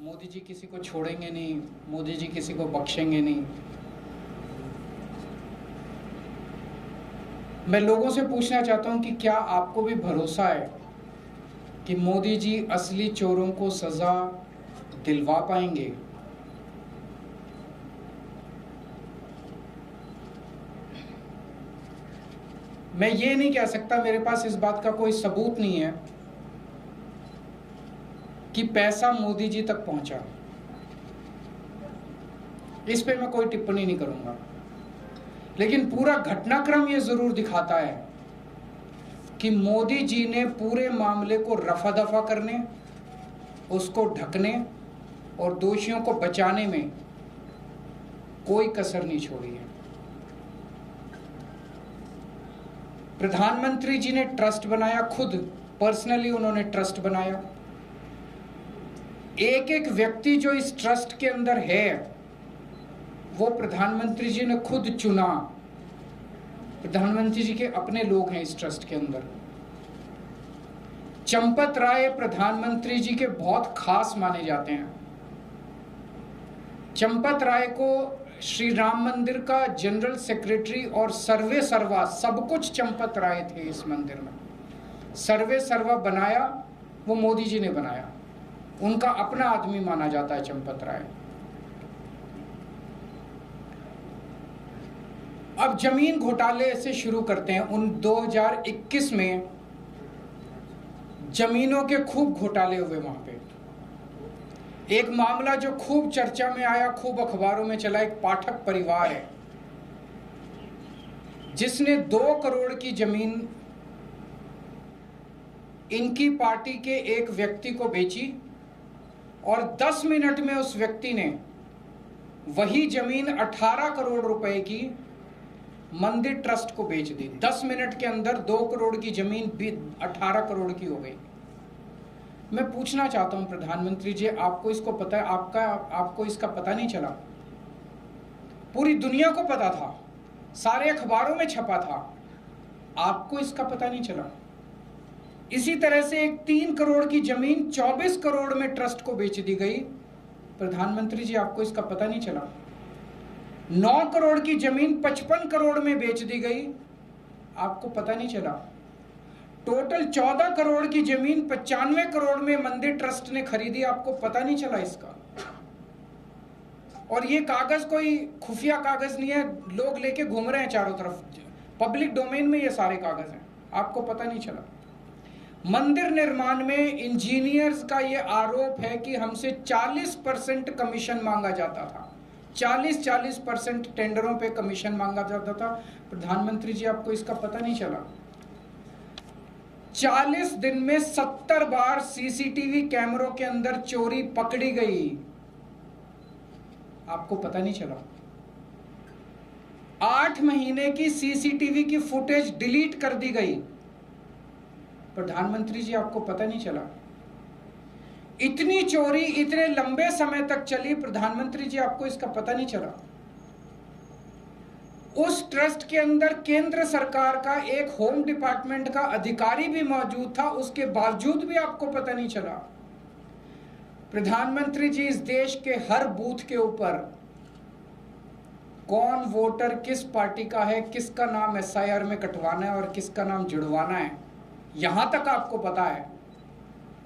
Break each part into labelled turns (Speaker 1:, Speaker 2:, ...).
Speaker 1: मोदी जी किसी को छोड़ेंगे नहीं, मोदी जी किसी को बख्शेंगे नहीं। मैं लोगों से पूछना चाहता हूं कि क्या आपको भी भरोसा है कि मोदी जी असली चोरों को सजा दिलवा पाएंगे? मैं ये नहीं कह सकता, मेरे पास इस बात का कोई सबूत नहीं है कि पैसा मोदी जी तक पहुंचा। इस पे मैं कोई टिप्पणी नहीं करूंगा, लेकिन पूरा घटनाक्रम ये जरूर दिखाता है कि मोदी जी ने पूरे मामले को रफा दफा करने, उसको ढकने और दोषियों को बचाने में कोई कसर नहीं छोड़ी है। प्रधानमंत्री जी ने ट्रस्ट बनाया, खुद पर्सनली उन्होंने ट्रस्ट बनाया। एक एक व्यक्ति जो इस ट्रस्ट के अंदर है वो प्रधानमंत्री जी ने खुद चुना। प्रधानमंत्री जी के अपने लोग हैं इस ट्रस्ट के अंदर। चंपत राय प्रधानमंत्री जी के बहुत खास माने जाते हैं। चंपत राय को श्री राम मंदिर का जनरल सेक्रेटरी और सर्वे सर्वा सब कुछ चंपत राय थे इस मंदिर में। सर्वे सर्वा बनाया वो मोदी जी ने बनाया, उनका अपना आदमी माना जाता है चंपत राय। अब जमीन घोटाले से शुरू करते हैं। उन 2021 में जमीनों के खूब घोटाले हुए वहां पे। एक मामला जो खूब चर्चा में आया, खूब अखबारों में चला, एक पाठक परिवार है जिसने 2 करोड़ की जमीन इनकी पार्टी के एक व्यक्ति को बेची और 10 मिनट में उस व्यक्ति ने वही जमीन 18 करोड़ रुपए की मंदिर ट्रस्ट को बेच दी। 10 मिनट के अंदर 2 करोड़ की जमीन 18 करोड़ की हो गई। मैं पूछना चाहता हूं प्रधानमंत्री जी, आपको इसको पता है? आपको इसका पता नहीं चला? पूरी दुनिया को पता था, सारे अखबारों में छपा था, आपको इसका पता नहीं चला? इसी तरह से एक 3 करोड़ की जमीन 24 करोड़ में ट्रस्ट को बेच दी गई। प्रधानमंत्री जी, आपको इसका पता नहीं चला? 9 करोड़ की जमीन 55 करोड़ में बेच दी गई, आपको पता नहीं चला? टोटल 14 करोड़ की जमीन 95 करोड़ में मंदिर ट्रस्ट ने खरीदी, आपको पता नहीं चला इसका? और ये कागज कोई खुफिया कागज नहीं है, लोग लेके घूम रहे हैं चारों तरफ, पब्लिक डोमेन में ये सारे कागज हैं, आपको पता नहीं चला? मंदिर निर्माण में इंजीनियर्स का ये आरोप है कि हमसे 40% कमीशन मांगा जाता था। 40% टेंडरों पे कमीशन मांगा जाता था। प्रधानमंत्री जी, आपको इसका पता नहीं चला? 40 दिन में 70 बार सीसीटीवी कैमरों के अंदर चोरी पकड़ी गई, आपको पता नहीं चला? 8 महीने की सीसीटीवी की फुटेज डिलीट कर दी गई, प्रधानमंत्री जी, आपको पता नहीं चला? इतनी चोरी इतने लंबे समय तक चली, प्रधानमंत्री जी, आपको इसका पता नहीं चला? उस ट्रस्ट के अंदर केंद्र सरकार का एक होम डिपार्टमेंट का अधिकारी भी मौजूद था, उसके बावजूद भी आपको पता नहीं चला? प्रधानमंत्री जी, इस देश के हर बूथ के ऊपर कौन वोटर किस पार्टी का है, किसका नाम एसआईआर में कटवाना है और किसका नाम जुड़वाना है, यहां तक आपको पता है।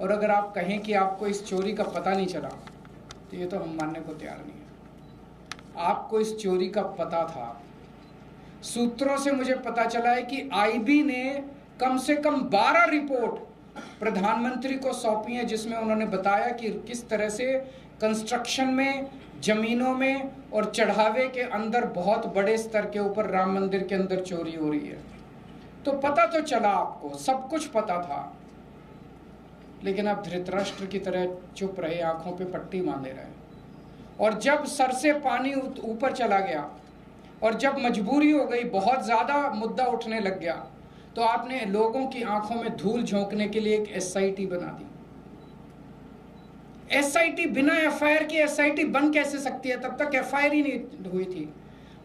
Speaker 1: और अगर आप कहें कि आपको इस चोरी का पता नहीं चला, तो ये तो हम मानने को तैयार नहीं है। आपको इस चोरी का पता था। सूत्रों से मुझे पता चला है कि आईबी ने कम से कम 12 रिपोर्ट प्रधानमंत्री को सौंपी है, जिसमें उन्होंने बताया कि किस तरह से कंस्ट्रक्शन में, जमीनों में और चढ़ावे के अंदर बहुत बड़े स्तर के ऊपर राम मंदिर के अंदर चोरी हो रही है। तो पता तो चला, आपको सब कुछ पता था, लेकिन आप धृतराष्ट्र की तरह चुप रहे, आंखों पे पट्टी बांधे रहे। और जब सर से पानी ऊपर चला गया और जब मजबूरी हो गई, बहुत ज्यादा मुद्दा उठने लग गया, तो आपने लोगों की आंखों में धूल झोंकने के लिए एक एसआईटी बना दी। एसआईटी, बिना एफआईआर की एसआईटी बन कैसे सकती है? तब तक एफआईआर ही नहीं हुई थी।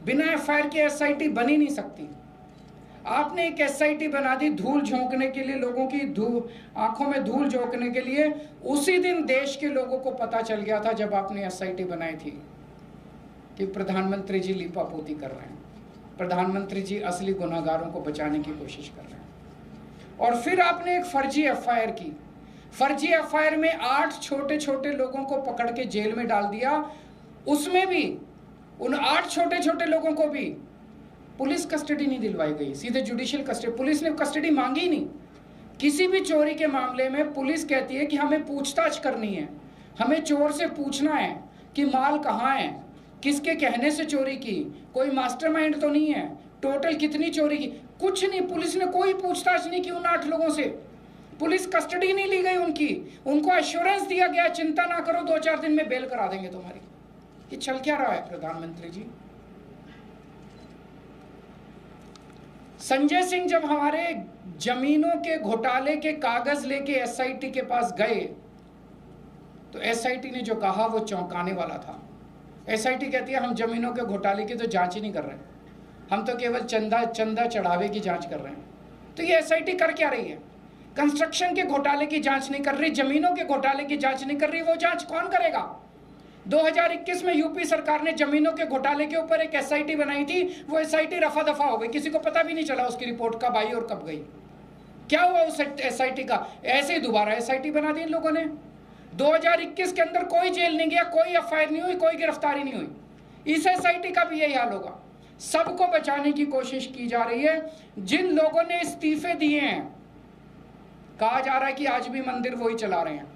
Speaker 1: बिना एफआईआर की एसआईटी बन ही नहीं सकती। आपने एक एसआईटी बना दी धूल झोंकने के लिए, लोगों की आंखों में धूल झोंकने के लिए। उसी दिन देश के लोगों को पता चल गया था जब आपने एसआईटी बनाई थी कि प्रधानमंत्री जी लीपापोती कर रहे हैं, प्रधानमंत्री जी असली गुनहगारों को बचाने की कोशिश कर रहे हैं। और फिर आपने एक फर्जी एफआईआर की। फर्जी एफआईआर में 8 छोटे छोटे लोगों को पकड़ के जेल में डाल दिया। उसमें भी उन 8 छोटे छोटे लोगों को भी पुलिस कस्टडी नहीं दिलवाई गई, सीधे जुडिशियल कस्टडी। पुलिस ने कस्टडी मांगी ही नहीं। किसी भी चोरी के मामले में पुलिस कहती है कि हमें पूछताछ करनी है, हमें चोर से पूछना है कि माल कहाँ है, किसके कहने से चोरी की, कोई मास्टरमाइंड तो नहीं है, टोटल कितनी चोरी की, कुछ नहीं। पुलिस ने कोई पूछताछ नहीं की उन 8 लोगों से। पुलिस कस्टडी नहीं ली गई उनकी। उनको एश्योरेंस दिया गया चिंता ना करो, 2-4 दिन में बेल करा देंगे तुम्हारी। ये चल क्या रहा है प्रधानमंत्री जी? संजय सिंह जब हमारे जमीनों के घोटाले के कागज लेके एसआईटी के पास गए तो एसआईटी ने जो कहा वो चौंकाने वाला था। एसआईटी कहती है हम जमीनों के घोटाले की तो जांच ही नहीं कर रहे, हम तो केवल चंदा चढ़ावे की जांच कर रहे हैं। तो ये एसआईटी कर क्या रही है? कंस्ट्रक्शन के घोटाले की जांच नहीं कर रही, जमीनों के घोटाले की जांच नहीं कर रही। वो जांच कौन करेगा? 2021 में यूपी सरकार ने जमीनों के घोटाले के ऊपर एक एसआईटी बनाई थी। वो एसआईटी रफा दफा हो गई, किसी को पता भी नहीं चला उसकी रिपोर्ट कब आई और कब गई। क्या हुआ उस एसआईटी का? ऐसे ही दोबारा एसआईटी बना दी इन लोगों ने। 2021 के अंदर कोई जेल नहीं गया, कोई एफआईआर नहीं हुई, कोई गिरफ्तारी नहीं हुई। इस एसआईटी का भी यही हाल होगा। सबको बचाने की कोशिश की जा रही है। जिन लोगों ने इस्तीफे दिए हैं, कहा जा रहा है कि आज भी मंदिर वही चला रहे हैं,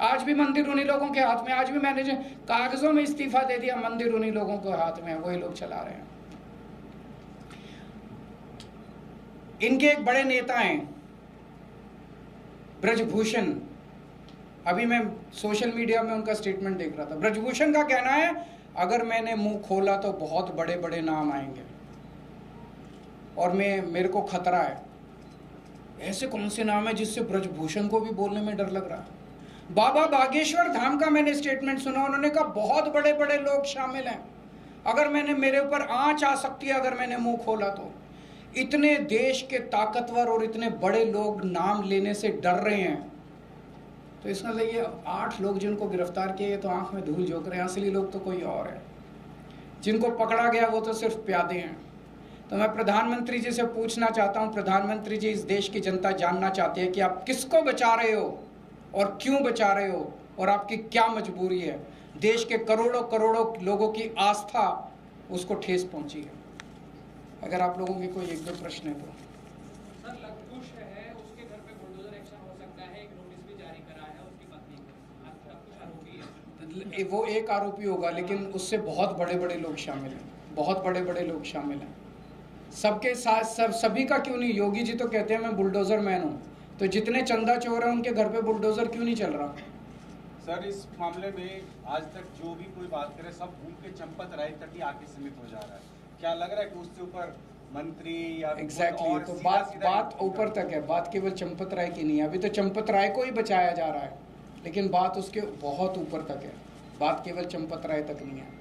Speaker 1: आज भी मंदिर उन्हीं लोगों के हाथ में। आज भी मैंने जो कागजों में इस्तीफा दे दिया, मंदिर उन्हीं लोगों के हाथ में है, वही लोग चला रहे हैं। इनके एक बड़े नेता हैं ब्रजभूषण। अभी मैं सोशल मीडिया में उनका स्टेटमेंट देख रहा था। ब्रजभूषण का कहना है अगर मैंने मुंह खोला तो बहुत बड़े बड़े नाम आएंगे और मेरे को खतरा है। ऐसे कौन से नाम है जिससे ब्रजभूषण को भी बोलने में डर लग रहा है? बाबा बागेश्वर धाम का मैंने स्टेटमेंट सुना, उन्होंने कहा बहुत बड़े बड़े लोग शामिल हैं, अगर मेरे ऊपर आंच आ सकती है अगर मैंने मुंह खोला तो। इतने देश के ताकतवर और इतने बड़े लोग नाम लेने से डर रहे हैं। तो इसका मतलब ये 8 लोग जिनको गिरफ्तार किए तो आंख में धूल झोंक रहे हैं, असली लोग तो कोई और है। जिनको पकड़ा गया वो तो सिर्फ प्यादे हैं। तो मैं प्रधानमंत्री जी से पूछना चाहता हूँ, प्रधानमंत्री जी, इस देश की जनता जानना चाहती है कि आप किसको बचा रहे हो और क्यों बचा रहे हो और आपकी क्या मजबूरी है? देश के करोड़ों करोड़ों लोगों की आस्था उसको ठेस पहुंची है। अगर आप लोगों के कोई 1-2 प्रश्न है तो।
Speaker 2: सर, लवकुश है, उसके घर पे बुलडोजर एक्शन हो सकता है, एक नोटिस भी जारी करा है उसकी पत्नी को, लवकुश आरोपी है।
Speaker 1: वो एक आरोपी होगा, लेकिन उससे बहुत बड़े बड़े लोग शामिल हैं, बहुत बड़े बड़े लोग शामिल हैं। सबके साथ सभी का क्यों नहीं? योगी जी तो कहते हैं मैं बुलडोजर मैन हूँ, तो जितने चंदा चोर हैं उनके घर पे बुलडोजर क्यों नहीं चल रहा?
Speaker 3: सर, इस मामले में आज तक जो भी कोई बात करे सब घूम के चंपत राय तक ही आके सीमित हो जा रहा है। क्या लग रहा है कि उससे ऊपर मंत्री या
Speaker 1: एग्जैक्टली तो बात ऊपर तक है, बात केवल चंपत राय की नहीं है। अभी तो चंपत राय को ही बचाया जा रहा है, लेकिन बात उसके बहुत ऊपर तक है, बात केवल चंपत राय तक नहीं है।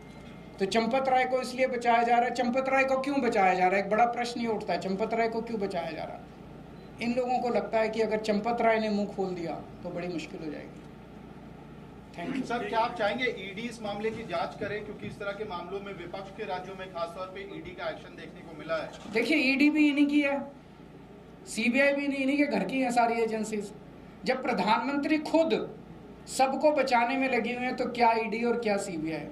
Speaker 1: तो चंपत राय को इसलिए बचाया जा रहा है। चंपत राय को क्यों बचाया जा रहा है? एक बड़ा प्रश्न ये उठता है, चंपत राय को क्यों बचाया जा रहा है? इन लोगों को लगता है कि अगर चंपत राय ने मुंह खोल दिया तो बड़ी मुश्किल हो जाएगी। Thank you.
Speaker 4: सर, क्या आप चाहेंगे ईडी इस मामले की जांच करे, क्योंकि इस तरह के मामलों में विपक्ष के राज्यों में खासतौर पे ईडी का एक्शन देखने को मिला है।
Speaker 1: देखिए, ईडी भी इन्हीं की है, सीबीआई भी इन्हीं के घर की है सारी एजेंसीज। जब प्रधानमंत्री खुद सबको बचाने में लगी हुई है तो क्या ईडी और क्या सीबीआई?